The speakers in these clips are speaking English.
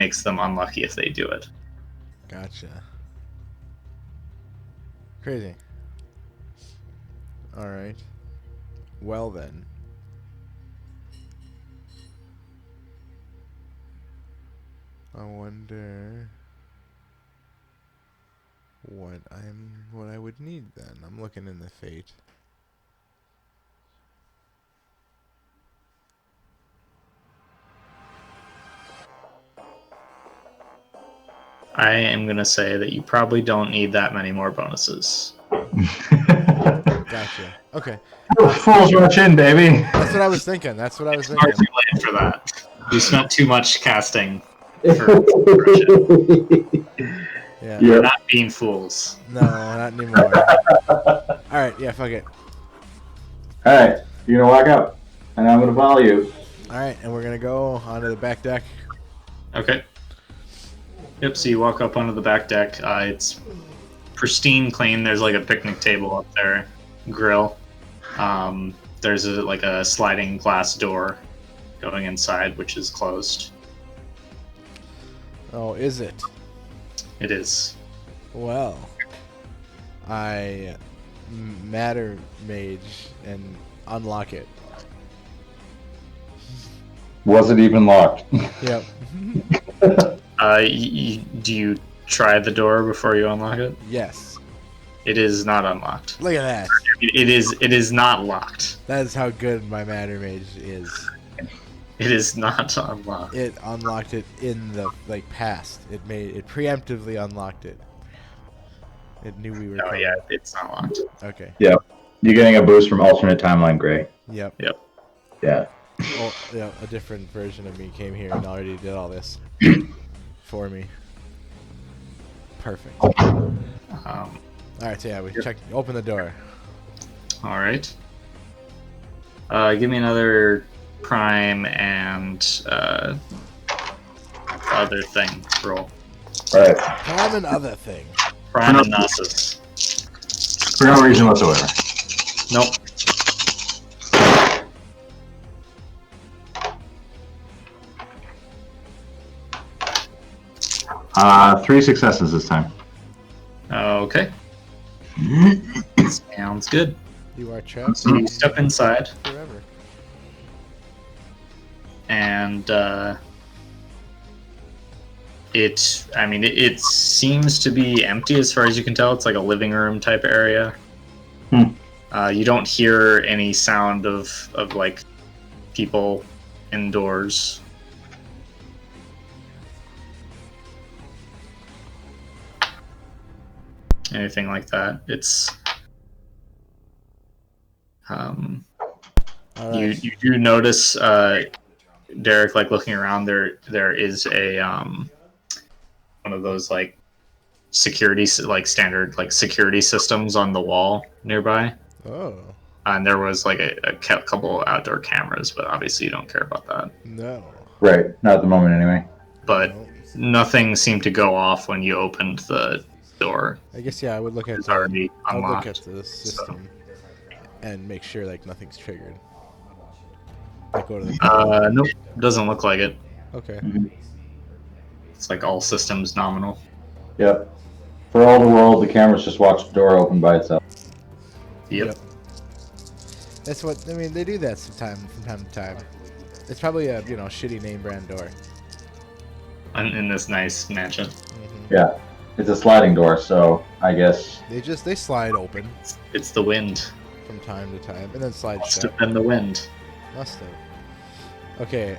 makes them unlucky if they do it. Gotcha. Crazy. All right. Well then. I wonder what I would need then. I'm looking in the fate. I am going to say that you probably don't need that many more bonuses. Gotcha. Okay. Fools rush in, baby. That's what I was thinking. That's what I was It's far thinking. too late for that. You spent too much casting. Yeah. You're not being fools. No, not anymore. All right. Yeah. Fuck it. All right, you're gonna walk up, and I'm gonna follow you. All right, and we're gonna go onto the back deck. Okay. Yep, so you walk up onto the back deck. It's pristine clean. There's like a picnic table up there, grill. There's like a sliding glass door going inside, which is closed. Oh, is it? It is. Well, I matter mage and unlock it. Was it even locked? Yep. Do you try the door before you unlock it? Yes. It is not unlocked. Look at that. It is not locked. That is how good my matter mage is. It is not unlocked. It unlocked it in the past. It preemptively unlocked it. It knew we were. Oh coming. yeah, it's not locked. Okay. Yep. You're getting a boost from alternate timeline, Gray. Yep. Yeah. Oh, yeah. A different version of me came here and already did all this for me. Perfect. All right. So yeah, we check. Open the door. All right. Give me another prime and other thing roll. All right. Prime and other thing. Prime and Gnosis. For no reason whatsoever. Nope. Three successes this time. Okay. Sounds good. You are trapped So you step inside, forever. and it seems to be empty as far as you can tell. It's like a living room type area. You don't hear any sound of like people indoors. Anything like that. It's All you right. do notice Derek, like looking around, there is a one of those like security, like standard like security systems on the wall nearby. Oh. And there was like a couple outdoor cameras, but obviously you don't care about that. No. Right. Not at the moment, anyway. But No. nothing seemed to go off when you opened the door. I guess yeah. I would look at It's already I would look unlocked. at the system and make sure like nothing's triggered. Like go to the. Nope, doesn't look like it. Okay. It's like all systems nominal. Yep. For all the world, the cameras just watch the door open by itself. Yep. That's what I mean. They do that from time to time. It's probably a shitty name brand door. In this nice mansion. Yeah. It's a sliding door, so I guess. They slide open It's the wind. from time to time and then slide Must shut. have been the wind. Must have. Okay.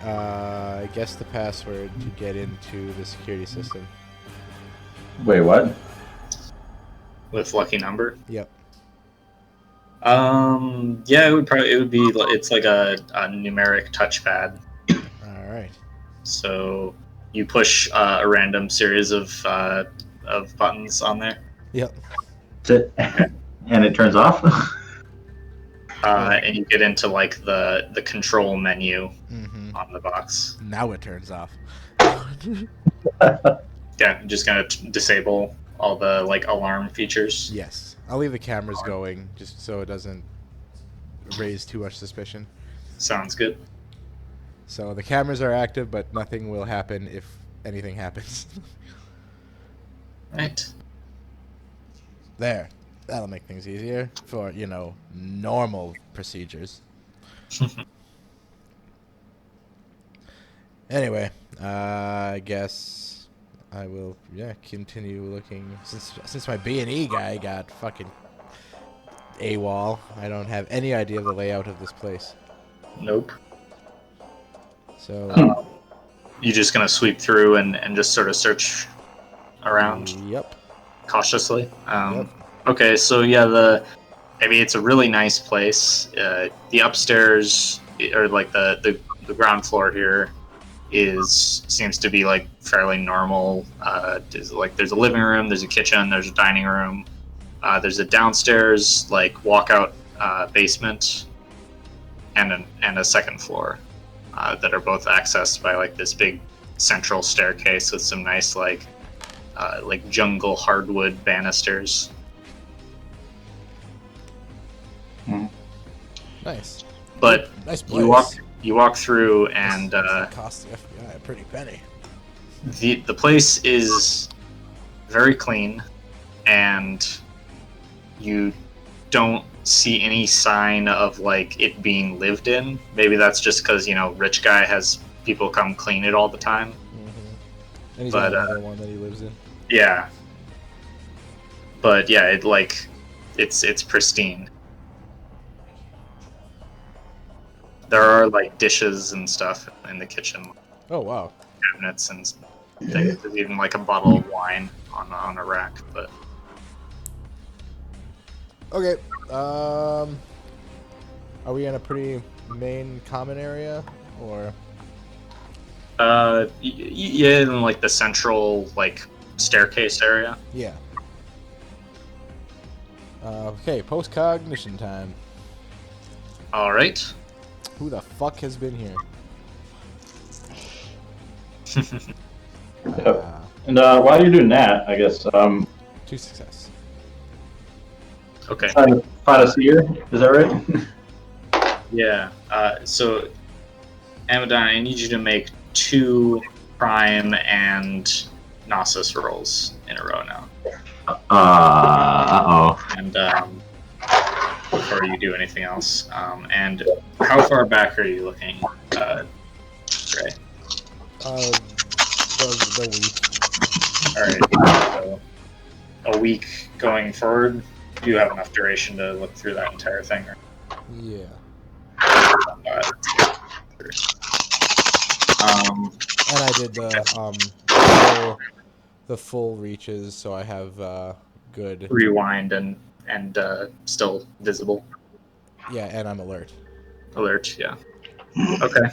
Guess the password to get into the security system. Wait, what? With lucky number. Yep. Yeah, it would be. It's like a numeric touchpad. All right. So you push a random series of buttons on there, Yep. That's it. And it turns off? and you get into like the control menu Mm-hmm. on the box. Now it turns off. Yeah, I'm just gonna disable all the like alarm features. Yes. I'll leave the cameras going just so it doesn't raise too much suspicion. Sounds good. So the cameras are active, but nothing will happen if anything happens. Right. There. That'll make things easier for, normal procedures. Anyway, I guess I will, continue looking. Since my B&E guy got fucking AWOL, I don't have any idea of the layout of this place. Nope. So, You just gonna sweep through and just sort of search around yep. cautiously. Yep. Okay, so yeah, maybe it's a really nice place. The upstairs or like the ground floor here seems to be like fairly normal. There's a living room, there's a kitchen, there's a dining room, there's a downstairs like walkout basement, and a second floor that are both accessed by like this big central staircase with some nice like jungle hardwood banisters. Nice. But Nice place. you walk through and cost the FBI a pretty penny. the place is very clean, and you don't see any sign of like it being lived in. Maybe that's just because rich guy has people come clean it all the time. Mm-hmm. And he's But, got another one that he lives in. Yeah. But yeah, it's pristine. There are like dishes and stuff in the kitchen, Oh wow. cabinets and things. There's even like a bottle of wine on a rack. But Okay. Are we in a pretty main common area, or? yeah, in like the central like staircase area. Yeah. Okay, post-cognition time. All right. Who the fuck has been here? Yep. And while you're doing that, I guess 2 success. Okay. try to find a seer. Is that right? Yeah. So, Amadon, I need you to make 2 prime and Gnosis rolls in a row now. Uh-oh. And before you do anything else, and how far back are you looking, Gray? The week. All right. So a week going forward. Do you have enough duration to look through that entire thing? Or, Yeah. And I did the full reaches, so I have good. rewind and still visible. Yeah, and I'm alert. Alert. Yeah. Okay.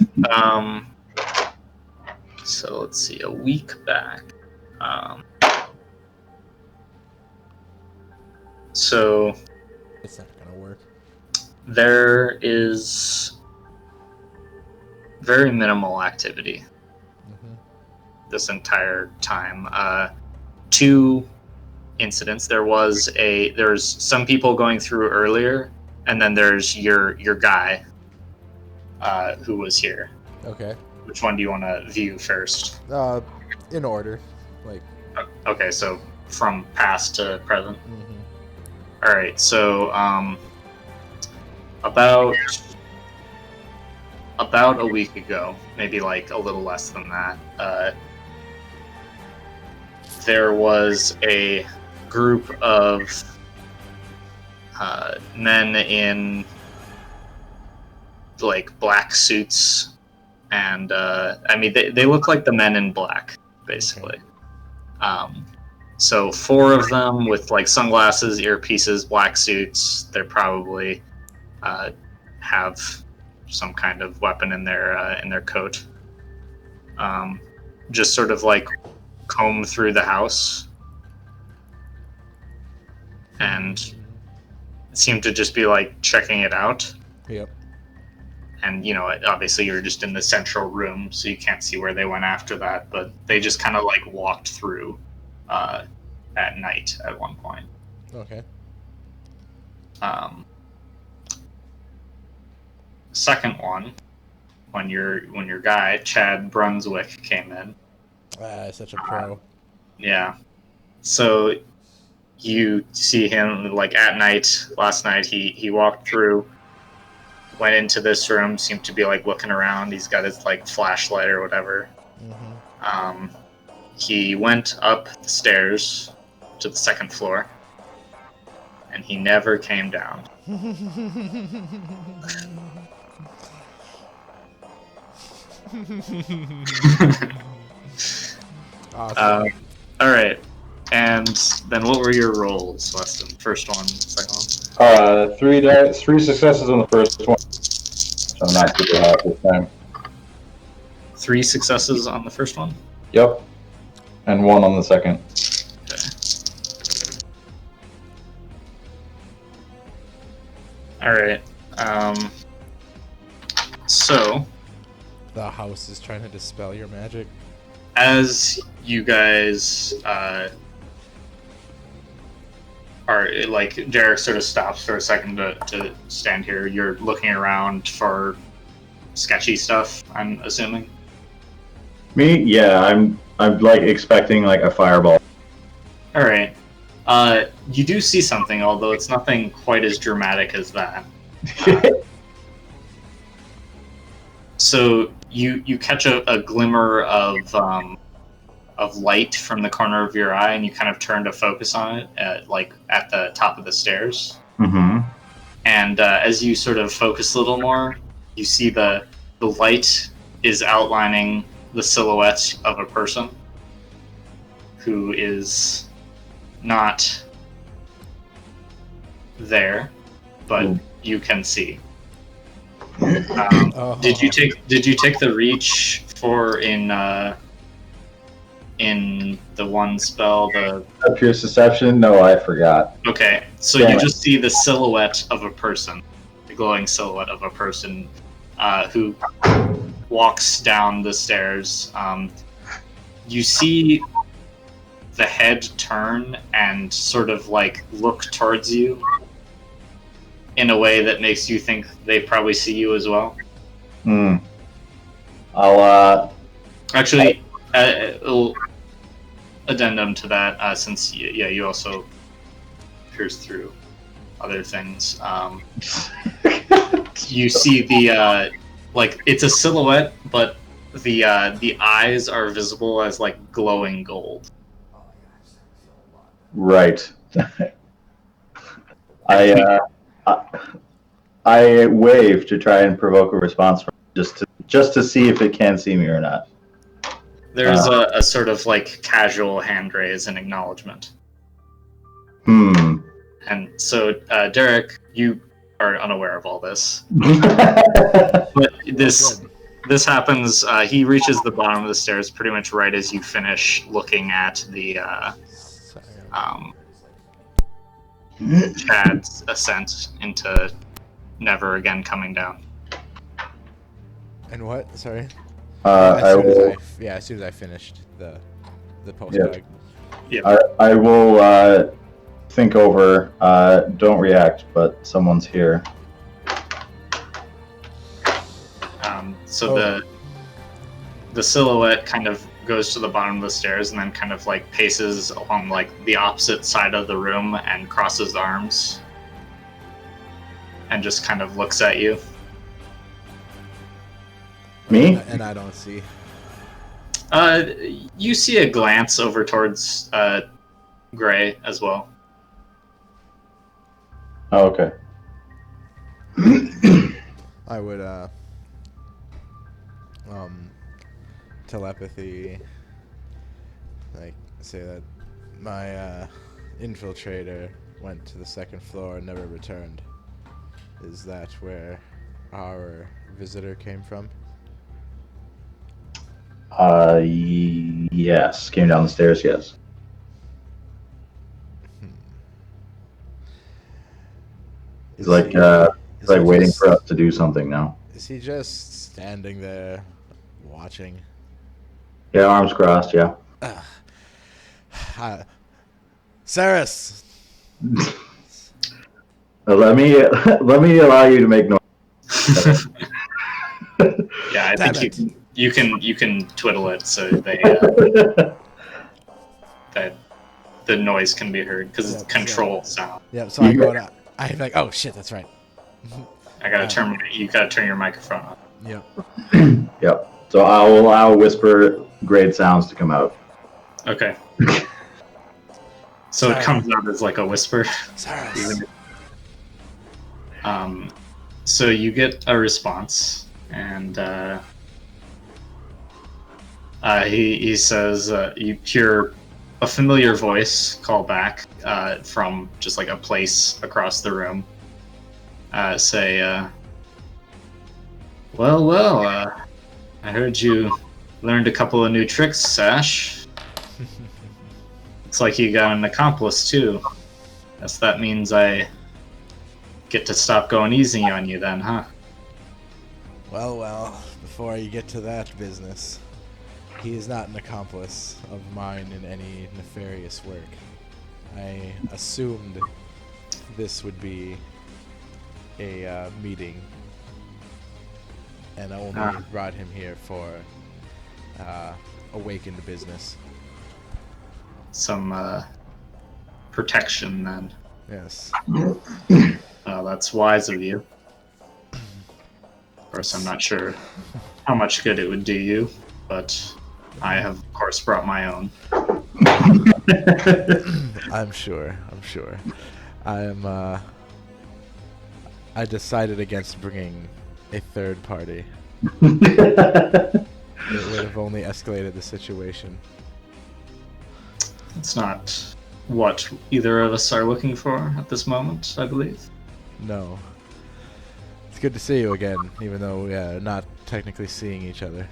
So let's see. A week back. So It's not gonna work. there is very minimal activity Mm-hmm. this entire time. 2 incidents. There's some people going through earlier, and then there's your guy who was here. Okay. Which one do you want to view first? In order, like. Okay, so from past to present. Mm-hmm. All right, so about a week ago, maybe like a little less than that, there was a group of men in like black suits, and I mean they look like the Men in Black, basically. So 4 of them with like sunglasses, earpieces, black suits. They probably have some kind of weapon in their coat. Just sort of like comb through the house and seem to just be like checking it out. Yep. And obviously you're just in the central room, so you can't see where they went after that. But they just kind of like walked through at night at one point. Okay. Second one, when your guy Chad Brunswick came in, Such a pro. Yeah. So you see him like at night. Last night he walked through, went into this room, seemed to be like looking around. He's got his like flashlight or whatever. Mm-hmm. He went up the stairs to the second floor, and he never came down. Awesome. All right. And then what were your rolls, Weston? First one, second one? Three successes on the first one. So I'm not super hot this time. 3 successes on the first one? Yep. And 1 on the second. Okay. All right. So, The house is trying to dispel your magic. as you guys are like, Derek sort of stops for a second to stand here. You're looking around for sketchy stuff, I'm assuming. Me? Yeah, I'm like expecting like a fireball. All right. You do see something, although it's nothing quite as dramatic as that. So you catch a glimmer of light from the corner of your eye, and you kind of turn to focus on it, at the top of the stairs. Mm-hmm. And as you sort of focus a little more, you see the light is outlining the silhouette of a person who is not there, but you can see. Did you take the reach for in the one spell, the Pure deception? No, I forgot. Okay, so Yeah. you just see the silhouette of a person, the glowing silhouette of a person who walks down the stairs. You see the head turn and sort of like look towards you in a way that makes you think they probably see you as well. I'll Actually, addendum to that, since you also pierce through other things. You see the like it's a silhouette, but the eyes are visible as like glowing gold. right. I wave to try and provoke a response from just to see if it can see me or not. There's a sort of like casual hand raise in acknowledgement. And so, Derek, you are unaware of all this. But this happens, he reaches the bottom of the stairs pretty much right as you finish looking at the Chad's ascent into never again coming down. And what? Sorry. As soon as I finished the post. Yeah. I will think over. Don't react, but someone's here. So the silhouette kind of goes to the bottom of the stairs and then kind of like paces along like the opposite side of the room and crosses arms and just kind of looks at you. Me? And I don't see. You see a glance over towards Gray as well. Oh, okay. I would telepathy, like say that my infiltrator went to the second floor and never returned. Is that where our visitor came from? Yes. Came down the stairs, yes. He's like waiting for us to do something now. Is he just standing there watching? Yeah, arms crossed, yeah. Saris! Let me allow you to make noise. Yeah, I think you can twiddle it so that the noise can be heard because it's Yep, control sound. Yep. So I go to. I'm like, oh shit, that's right. I gotta you gotta turn your microphone on. Yep. Yep. So I'll allow whisper grade sounds to come out. Okay. So Sorry. it comes out as like a whisper. Saras. So you get a response, and he says you hear a familiar voice call back from just like a place across the room. Say, well, I heard you learned a couple of new tricks, Sash. Looks like you got an accomplice too. Guess that means I get to stop going easy on you then, huh? Well, before you get to that business, he is not an accomplice of mine in any nefarious work. I assumed this would be a meeting, and I only brought him here for awakened business. Some protection then. Yes. That's wise of you. Of course, I'm not sure how much good it would do you, but I have, of course, brought my own. I'm sure. I decided against bringing a third party. It would have only escalated the situation. It's not what either of us are looking for at this moment, I believe. No. It's good to see you again, even though we are not technically seeing each other.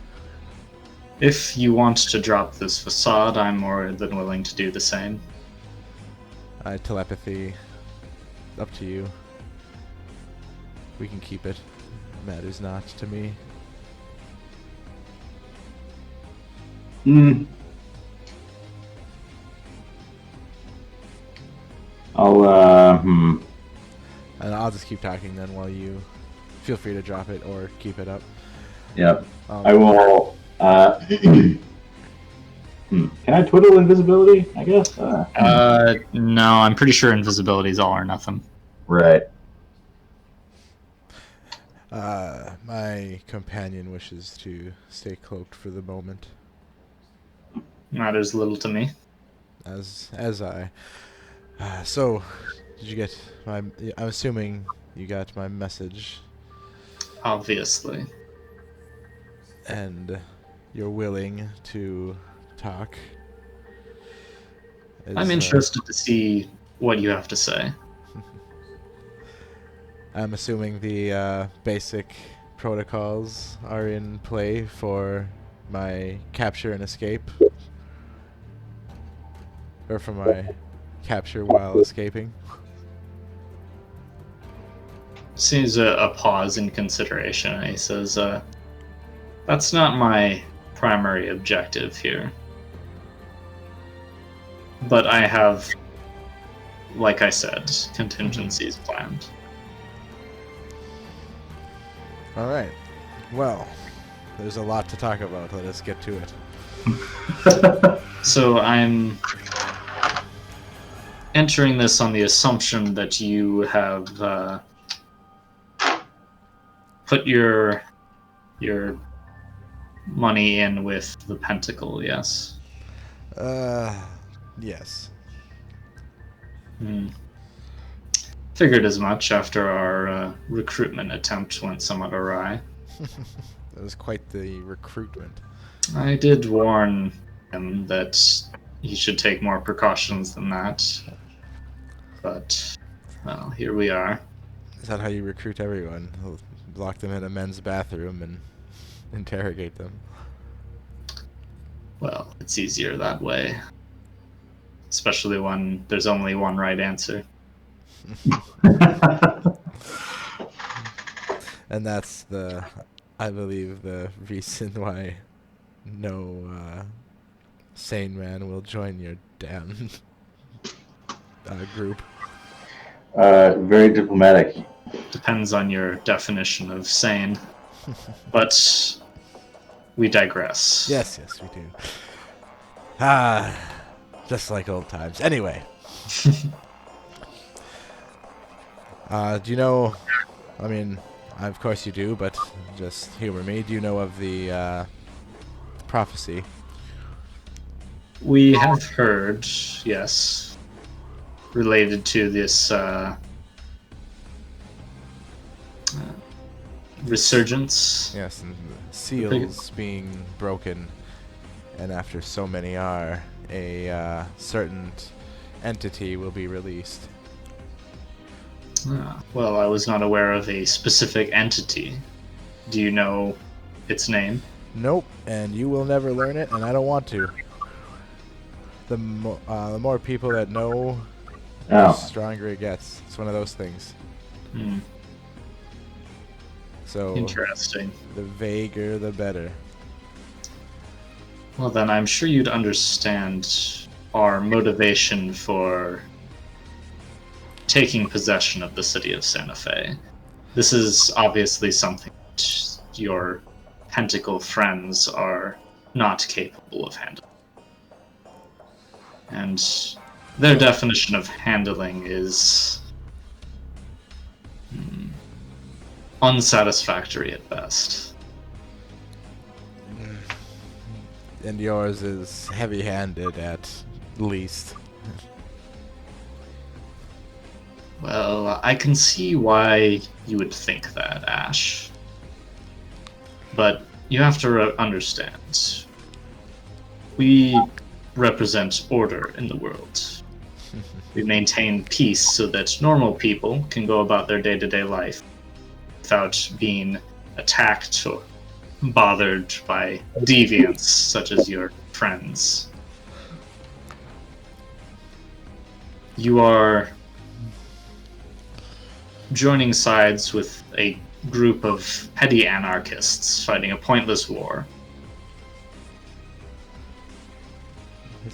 If you want to drop this facade, I'm more than willing to do the same. Telepathy, up to you. We can keep it. Matters not to me. And I'll just keep talking then while you feel free to drop it or keep it up. Yep. I will. Can I twiddle invisibility? I guess. No, I'm pretty sure invisibility is all or nothing. Right. My companion wishes to stay cloaked for the moment. Matters little to me. As I. So, did you get my? I'm assuming you got my message, Obviously. and you're willing to talk. I'm interested to see what you have to say. I'm assuming the basic protocols are in play for my capture and escape, or for my capture while escaping. Sees a pause in consideration, and he says, that's not my primary objective here. But I have, like I said, contingencies planned. All right. Well, there's a lot to talk about. Let us get to it. So I'm entering this on the assumption that you have put your money in with the Pentacle, yes? Yes. Figured as much after our recruitment attempt went somewhat awry. That was quite the recruitment. I did warn him that he should take more precautions than that. But, well, here we are. Is that how you recruit everyone? Lock them in a men's bathroom and interrogate them? Well, it's easier that way. Especially when there's only one right answer. And that's I believe, the reason why no sane man will join your damn group. Very diplomatic. Depends on your definition of sane. But we digress. Yes, we do. Ah, just like old times. Anyway. Do you know, I mean, of course you do, but just humor me. Do you know of the prophecy? We have heard, yes, related to this resurgence. Yes, and seals being broken, and after so many are, a certain entity will be released. Well, I was not aware of a specific entity. Do you know its name? Nope, and you will never learn it, and I don't want to. The more people that know, the Oh, stronger it gets. It's one of those things. Hmm, So interesting. the vaguer, the better. Well, then I'm sure you'd understand our motivation for taking possession of the city of Santa Fe. This is obviously something that your pentacle friends are not capable of handling. And their definition of handling is unsatisfactory at best. And yours is heavy-handed at least. Well, I can see why you would think that, Ash. But you have to understand. We represent order in the world. We maintain peace so that normal people can go about their day-to-day life without being attacked or bothered by deviants such as your friends. You are joining sides with a group of petty anarchists fighting a pointless war.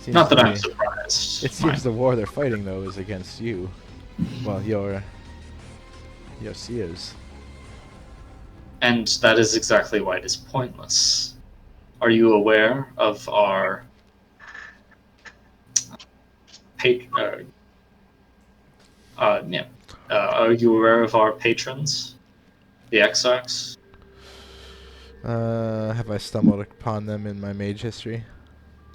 Not that I'm surprised. It seems the war they're fighting, though, is against you. Well, your seers. And that is exactly why it is pointless. Are you aware of our are you aware of our patrons, the Exarchs? Have I stumbled upon them in my mage history?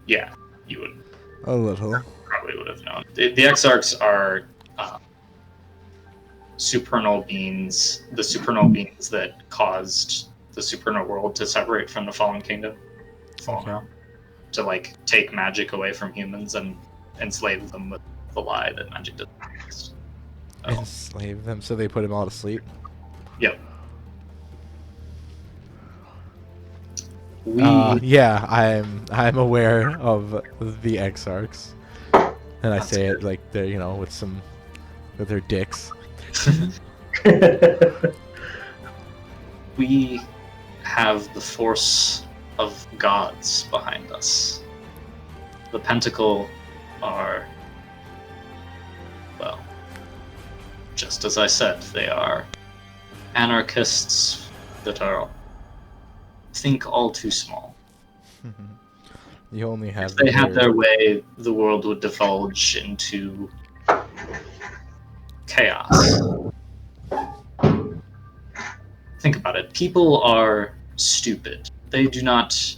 Yeah, you would A little. probably would have known. The Exarchs are supernal beings, the supernal beings that caused the supernal world to separate from the Fallen Kingdom, Fallen Okay. Realm, to like take magic away from humans and enslave them with the lie that magic doesn't exist. Oh, Enslave them so they put them all to sleep. yep. We Yeah, I'm aware of the Exarchs, and I That's say good. it like they're with their dicks. we have the force of gods behind us. The Pentacle are, well, just as I said, they are anarchists that are think all too small. You only have. If they had their- their way, the world would divulge into chaos. Think about it. People are stupid. They do not.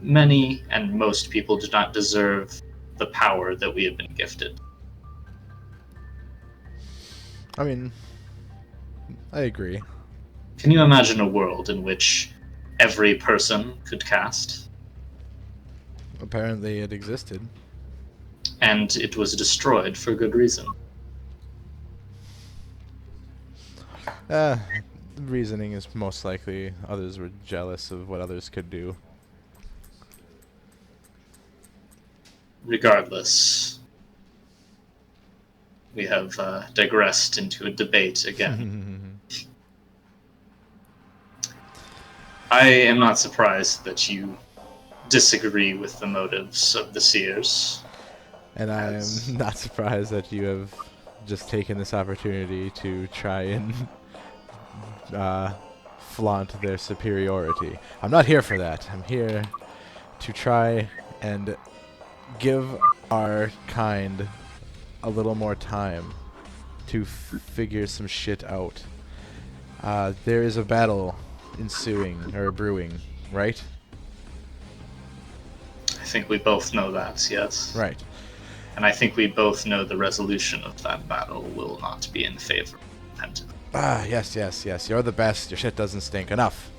Many and most people do not deserve the power that we have been gifted. I mean, I agree. Can you imagine a world in which every person could cast, Apparently, it existed. and it was destroyed for good reason? Reasoning is most likely others were jealous of what others could do. Regardless, we have digressed into a debate again. I am not surprised that you disagree with the motives of the seers. And I am As- not surprised that you have just taken this opportunity to try and flaunt their superiority. I'm not here for that. I'm here to try and give our kind a little more time to figure some shit out. There is a battle ensuing, or brewing, right? I think we both know that, yes. Right. And I think we both know the resolution of that battle will not be in favor of Pentagon. Yes. You're the best. Your shit doesn't stink. Enough.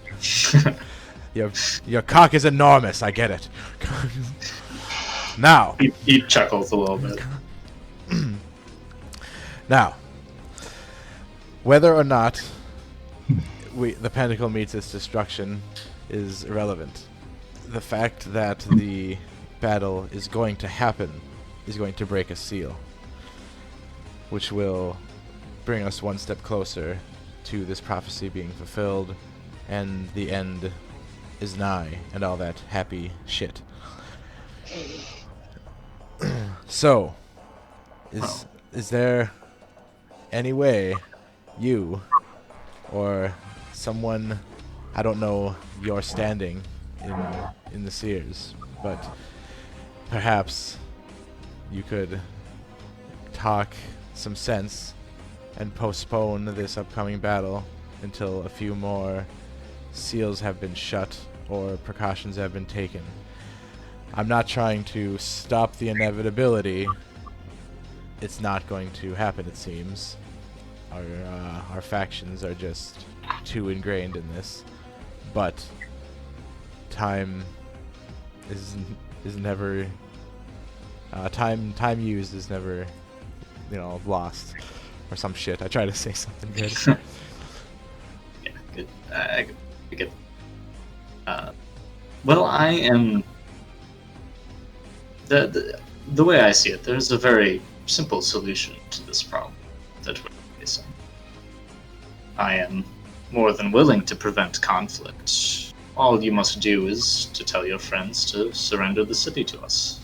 Your cock is enormous. I get it. Now. He chuckles a little bit. Now. Whether or not the Pentacle meets its destruction is irrelevant. The fact that the battle is going to happen is going to break a seal, which will bring us one step closer to this prophecy being fulfilled, and the end is nigh, and all that happy shit. So, is there any way you or someone, I don't know your standing in the Seers, but perhaps you could talk some sense and postpone this upcoming battle until a few more seals have been shut or precautions have been taken. I'm not trying to stop the inevitability. It's not going to happen, it seems. Our factions are just too ingrained in this. But time is never time used is never, lost or some shit. I try to say something good. Yeah, good. I get. Well, I am. The way I see it, there's a very simple solution to this problem that we're facing. I am more than willing to prevent conflict. All you must do is to tell your friends to surrender the city to us.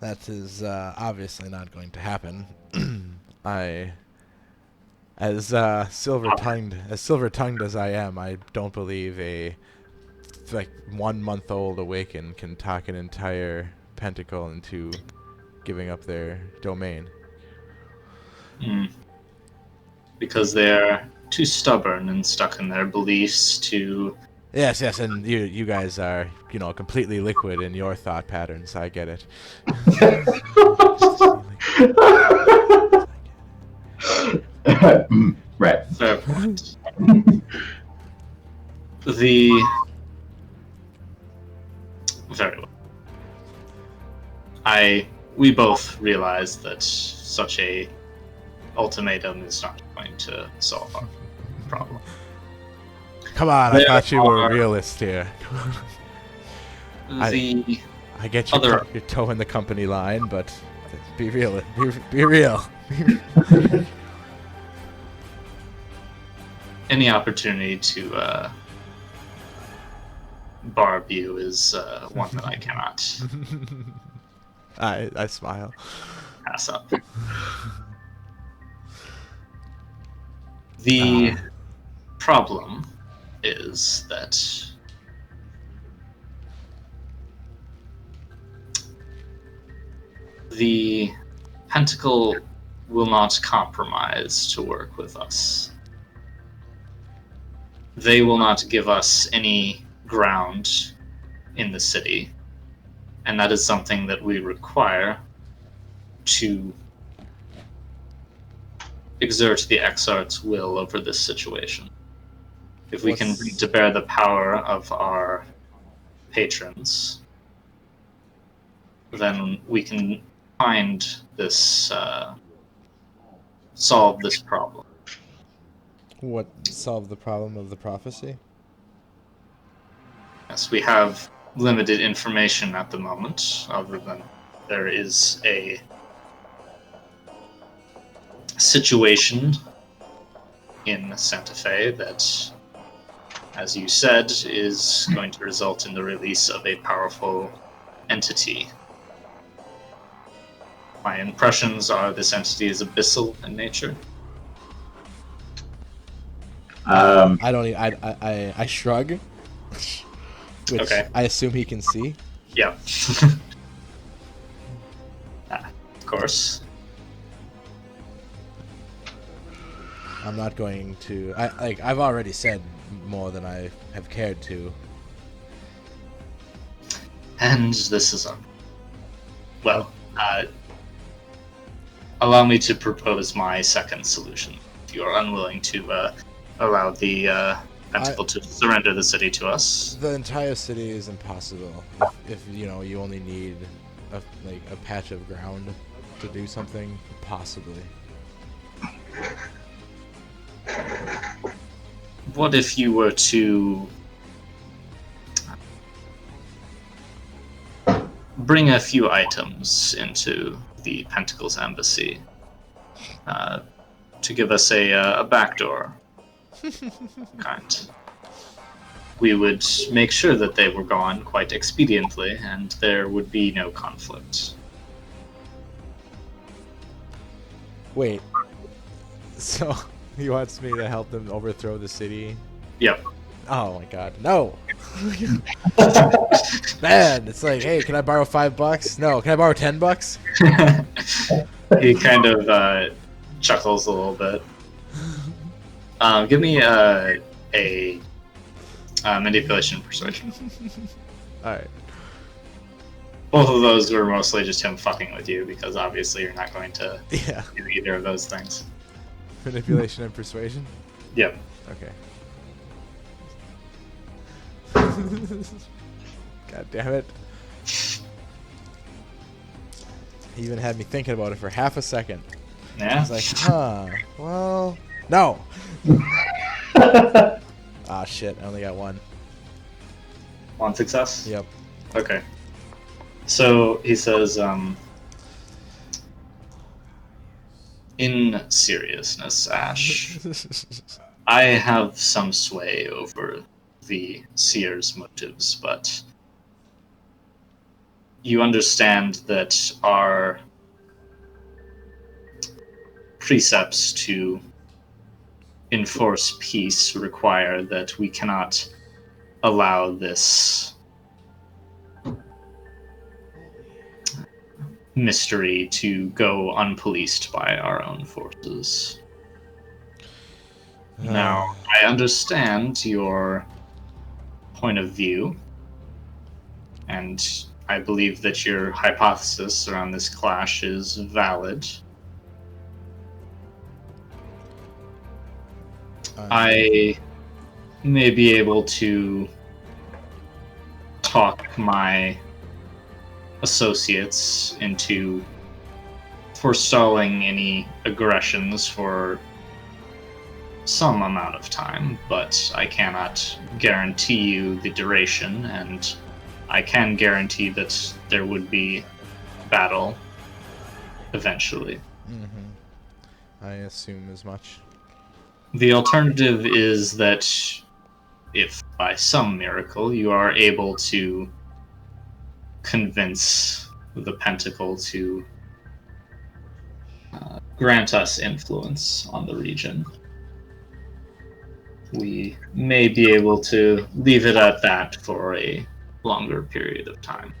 That is obviously not going to happen. As silver-tongued as I am, I don't believe a 1-month-old Awaken can talk an entire Pentacle into giving up their domain. Because they're too stubborn and stuck in their beliefs to... Yes, and you guys are, completely liquid in your thought patterns. I get it. Right. Fair point. Very well. We both realize that such a ultimatum is not going to solve our problem. Come on, I thought you were a realist here. The I get your toe in the company line, but be real. Be real. Any opportunity to barb you is one that I cannot I smile. pass up. The problem is that the Pentacle will not compromise to work with us. They will not give us any ground in the city, and that is something that we require to exert the Exarch's will over this situation. If we can bring to bear the power of our patrons, then we can find this, solve this problem. What solve the problem of the prophecy? Yes, we have limited information at the moment, other than there is a situation in Santa Fe that, as you said, is going to result in the release of a powerful entity My impressions are this entity is abyssal in nature. I don't. I shrug, which Okay. I assume he can see. Yeah. Of course. I'm not going to. I've already said more than I have cared to. And this is well, allow me to propose my second solution. If you are unwilling to allow the Pentacle to surrender the city to us. The entire city is impossible. If you know, you only need a patch of ground to do something. Possibly. What if you were to bring a few items into the Pentacle's embassy to give us a backdoor? Kind. We would make sure that they were gone quite expediently, and there would be no conflict. Wait. So he wants me to help them overthrow the city? Yep. Oh my god, no! Man, it's like, hey, can I borrow $5? No, can I borrow $10? He kind of chuckles a little bit. Give me a manipulation and persuasion. Alright. Both of those were mostly just him fucking with you, because obviously you're not going to Yeah. do either of those things. Manipulation and persuasion? Yep. Okay. God damn it. He even had me thinking about it for half a second. I Yeah? was like, well, no. Ah, shit, I only got one. One success? Yep. Okay. So he says, in seriousness, Ash, I have some sway over the seer's motives, but you understand that our precepts to enforce peace require that we cannot allow this mystery to go unpoliced by our own forces. Now, I understand your point of view, and I believe that your hypothesis around this clash is valid. I may be able to talk my associates into forestalling any aggressions for some amount of time, but I cannot guarantee you the duration, and I can guarantee that there would be battle eventually. Mm-hmm. I assume as much. The alternative is that if by some miracle you are able to convince the Pentacle to grant us influence on the region, we may be able to leave it at that for a longer period of time.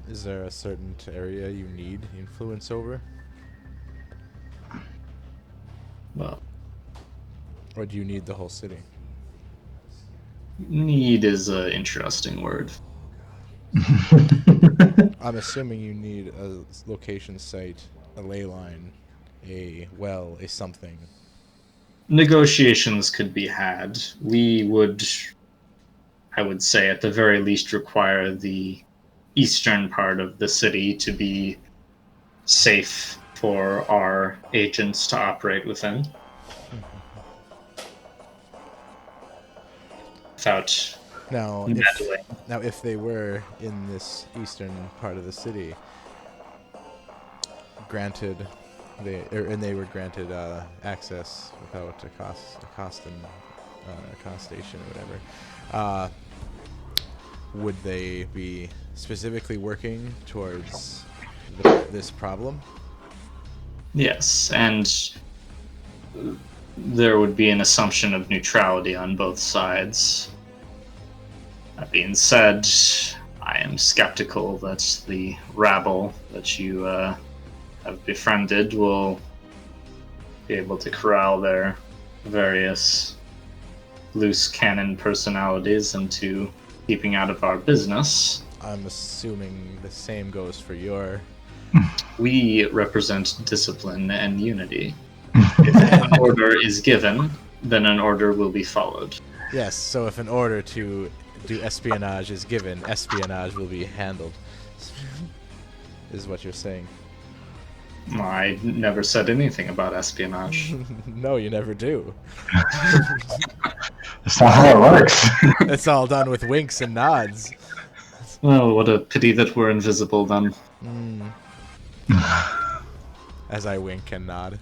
Is there a certain area you need influence over? Well, Or do you need the whole city? need is an interesting word. I'm assuming you need a location site, a ley line, a well, a something. Negotiations could be had. We would, I would say, at the very least require the eastern part of the city to be safe for our agents to operate within. Without Now, meddling. if they were in this eastern part of the city, granted, they were granted access without a cost station or whatever, would they be specifically working towards this problem. Yes, and there would be an assumption of neutrality on both sides. That being said, I am skeptical that the rabble that you have befriended will be able to corral their various loose cannon personalities into keeping out of our business. I'm assuming the same goes for your. We represent discipline and unity. If an order is given, then an order will be followed. Yes, so if an order to do espionage is given, espionage will be handled. Is what you're saying. I never said anything about espionage. No, you never do. That's not how it works. It's all done with winks and nods. Well, what a pity that we're invisible then. As I wink and nod.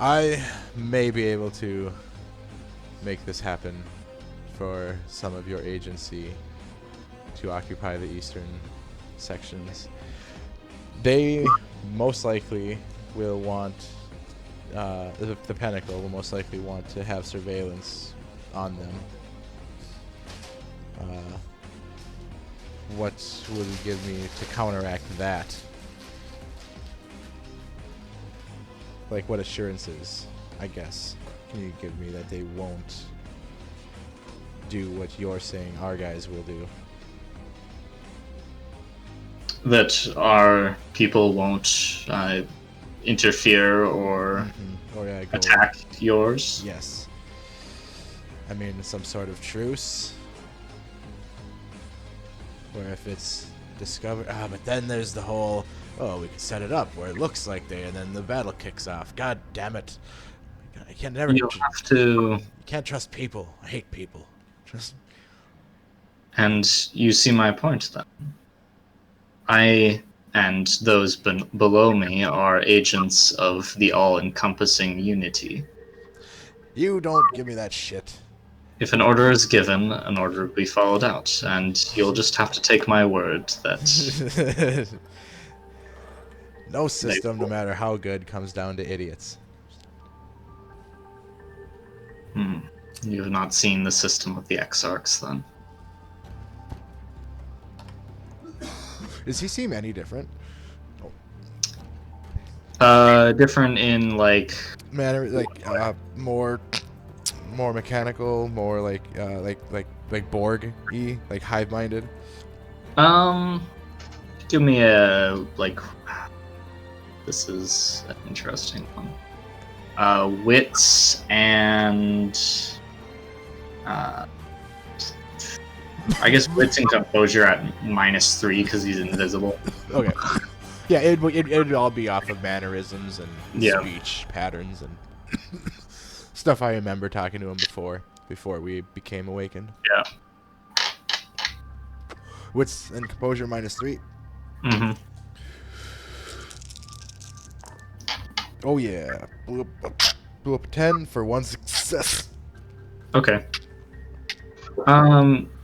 I may be able to make this happen for some of your agency to occupy the eastern sections. They most likely will want, the Pinnacle will most likely want to have surveillance on them. What would you give me to counteract that? Like, what assurances, I guess, can you give me that they won't do what you're saying our guys will do? That our people won't interfere or Or yeah, go, attack yours. yes. I mean, some sort of truce. Where if it's discovered, but then there's the whole, oh, we can set it up where it looks like and then the battle kicks off. God damn it! I can't never. You'll have to, You can't trust people. I hate people. Trust. and you see my point then. I and those below me are agents of the all-encompassing unity. You don't give me that shit. If an order is given, an order will be followed out, and you'll just have to take my word that No system, no matter how good, comes down to idiots. you have not seen the system of the Exarchs then. Does he seem any different? Different in like Manner, like more mechanical, more like Borg-y, like hive-minded. give me a like. This is an interesting one. Wits and I guess wits and composure at -3 because he's invisible. Okay. Yeah, it'd all be off of mannerisms and Yeah. speech patterns and stuff I remember talking to him before we became awakened. Yeah. Wits and composure -3. Mm-hmm. Oh yeah, blew up a 10 for 1 success. Okay.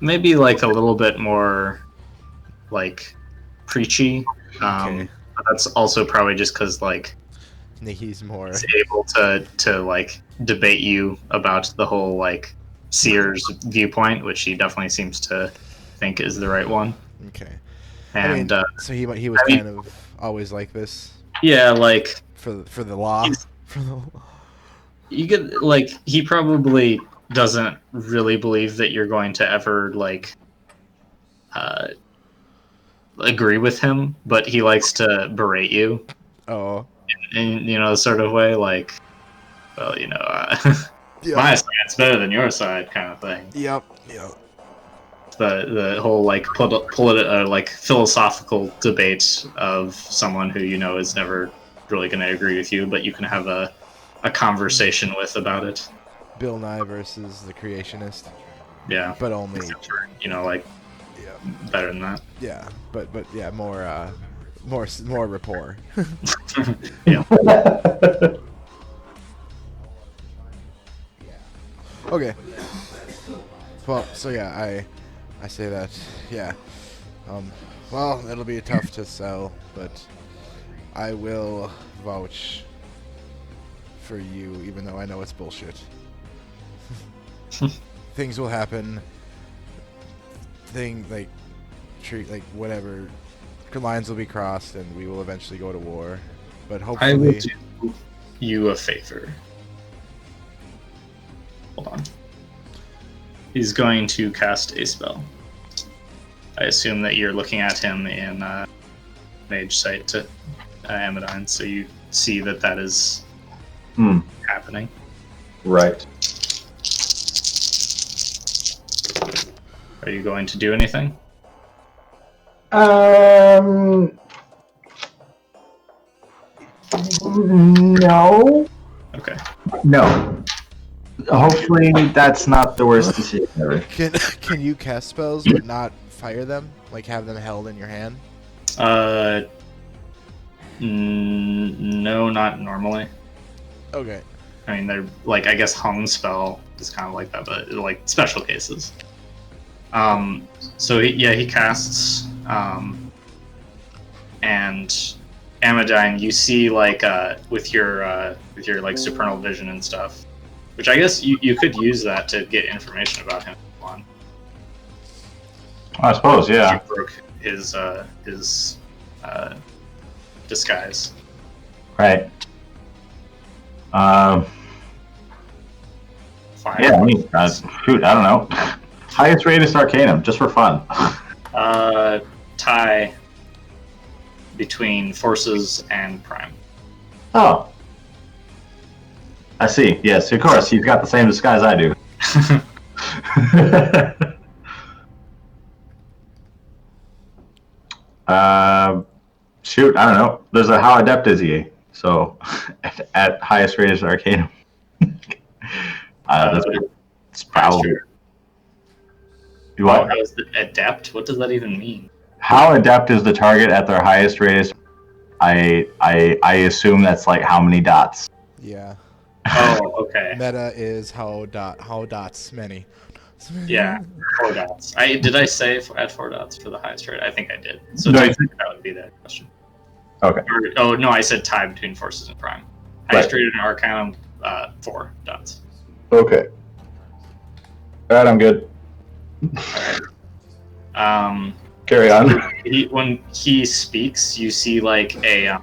Maybe like a little bit more like preachy. Okay. But that's also probably just because like He's more. he's able to like debate you about the whole like Sears viewpoint, which he definitely seems to think is the right one. Okay. And So he was I mean- kind of always like this yeah, like for the law. He's- For the law. you could like he probably doesn't really believe that you're going to ever like agree with him, but he likes to berate you Oh. in sort of way, like, well, Yeah. my side's better than your side kind of thing. Yep. The whole like like philosophical debate of someone who is never really going to agree with you, but you can have a conversation with about it. Bill Nye versus the creationist, Yeah, but only except for, like yeah, better than that. yeah, but yeah, more rapport. Yeah. Okay. Well, so yeah, I say that, yeah. Well, it'll be tough to sell, but I will vouch for you, even though I know it's bullshit. Things will happen. Whatever. Lines will be crossed, and we will eventually go to war. But I will hopefully, do you a favor. Hold on. He's going to cast a spell. I assume that you're looking at him in Mage Sight to Amadine, so you see that that is happening. Right. Are you going to do anything? No. Okay. No. Hopefully that's not the worst decision ever. can you cast spells but not fire them? Like have them held in your hand? No, not normally. Okay. I mean, they're like, I guess hung spell is kind of like that, but like special cases. So he casts, and Amadine, you see like with your like supernal vision and stuff, which I guess you could use that to get information about him. I suppose, yeah. You broke his disguise. Right. Fire. Yeah, I mean, shoot, I don't know. Highest rated Arcanum, just for fun. Tie between Forces and Prime. Oh. I see. Yes, of course. He's got the same disguise I do. Shoot, I don't know. There's a how adept is he? So, at highest rated Arcanum. It's probably. What? How is the adept? What does that even mean? How adept is the target at their highest rated? I assume that's like how many dots. Yeah. Oh, okay. Meta is how dots many. Yeah, 4 dots. Did I say at 4 dots for the highest rate? I think I did. So No, that would be that question. Okay. No, I said tie between Forces and Prime. Highest rated in Arcanum, 4 dots. Okay. Alright, I'm good. Carry on. When he speaks, you see like a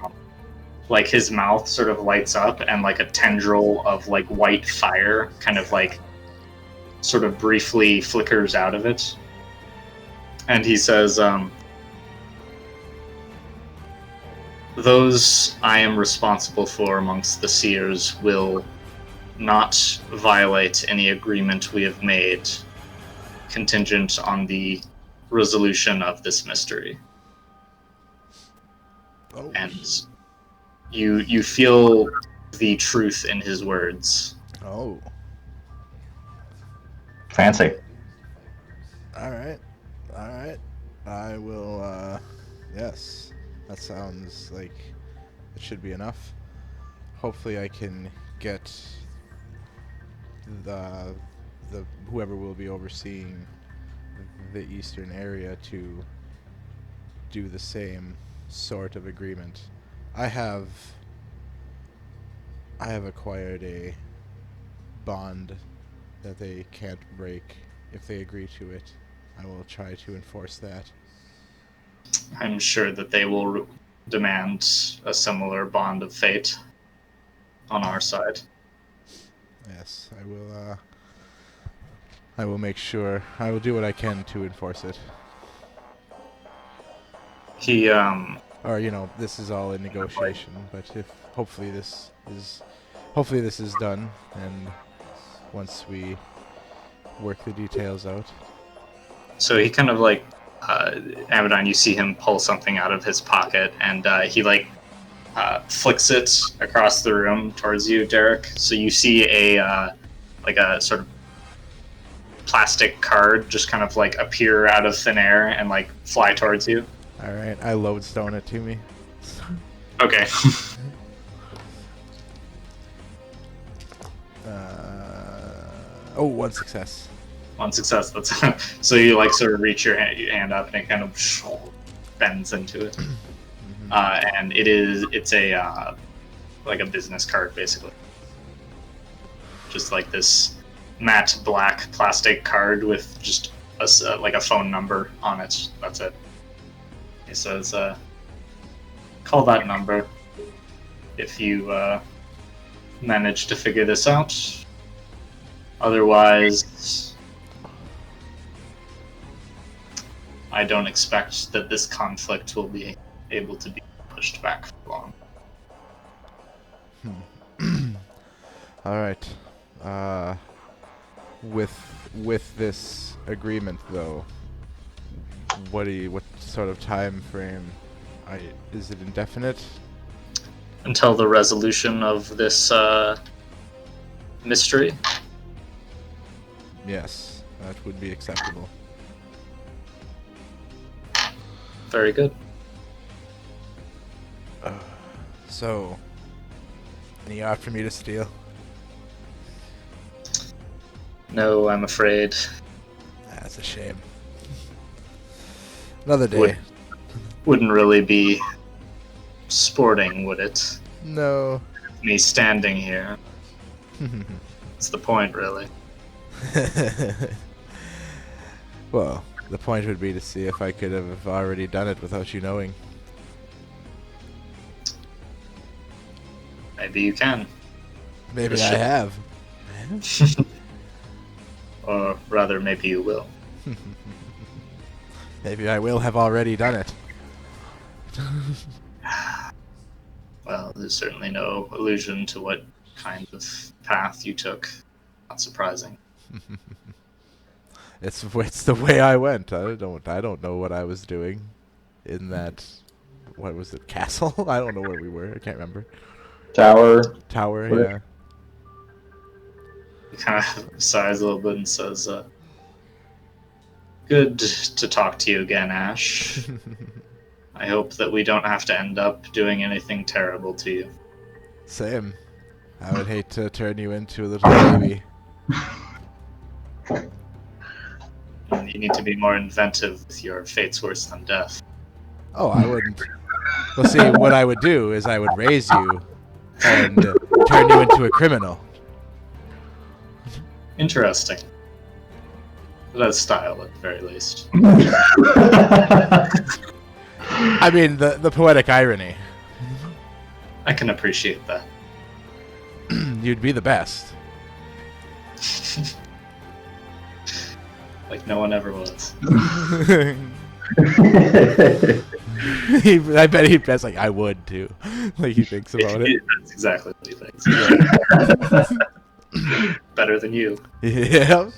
like his mouth sort of lights up, and like a tendril of like white fire kind of like sort of briefly flickers out of it, and he says, "Those I am responsible for amongst the seers will not violate any agreement we have made, contingent on the resolution of this mystery." Oh. And you feel the truth in his words. Oh. Fancy. Alright. I will, yes. That sounds like it should be enough. Hopefully I can get the whoever will be overseeing the eastern area to do the same sort of agreement. I have acquired a bond that they can't break if they agree to it. I will try to enforce that. I'm sure that they will demand a similar bond of fate on our side. Yes, I will make sure. I will do what I can to enforce it. He Or this is all in negotiation. But hopefully this is done, and once we work the details out. So he kind of like Abaddon, you see him pull something out of his pocket, and he like flicks it across the room towards you, Derek. So you see a like a sort of plastic card just kind of like appear out of thin air and like fly towards you. All right, I lodestone it to me. Okay. Oh, 1 success. One success. That's so you like sort of reach your hand up and it kind of bends into it. And it's a like a business card basically, just like this matte black plastic card with just like a phone number on it. That's it. It says call that number if you manage to figure this out. Otherwise, I don't expect that this conflict will be able to be pushed back for long. All right. With this agreement, though, what sort of time frame? Is it indefinite? Until the resolution of this mystery. Yes, that would be acceptable. Very good. So, any yacht for me to steal? No, I'm afraid. That's a shame. Another day. Wouldn't really be sporting, would it? No. Me standing here. That's the point, really. Well, the point would be to see if I could have already done it without you knowing. Maybe you can. Maybe Just I have. Or rather, maybe you will. Maybe I will have already done it. Well, there's certainly no allusion to what kind of path you took. Not surprising. It's the way I went. I don't know what I was doing in that. What was it? Castle? I don't know where we were. I can't remember. Tower. Yeah. He kind of sighs a little bit and says, good to talk to you again, Ash. I hope that we don't have to end up doing anything terrible to you. Same. I would hate to turn you into a little baby. You need to be more inventive with your fates worse than death. Oh, I wouldn't. Well, see, what I would do is I would raise you and turn you into a criminal. Interesting. That's style, at the very least. I mean, the poetic irony. I can appreciate that. You'd be the best. Like no one ever was. I bet he'd best like I would too. Like he thinks about it. That's exactly what he thinks. Better than you. Yeah.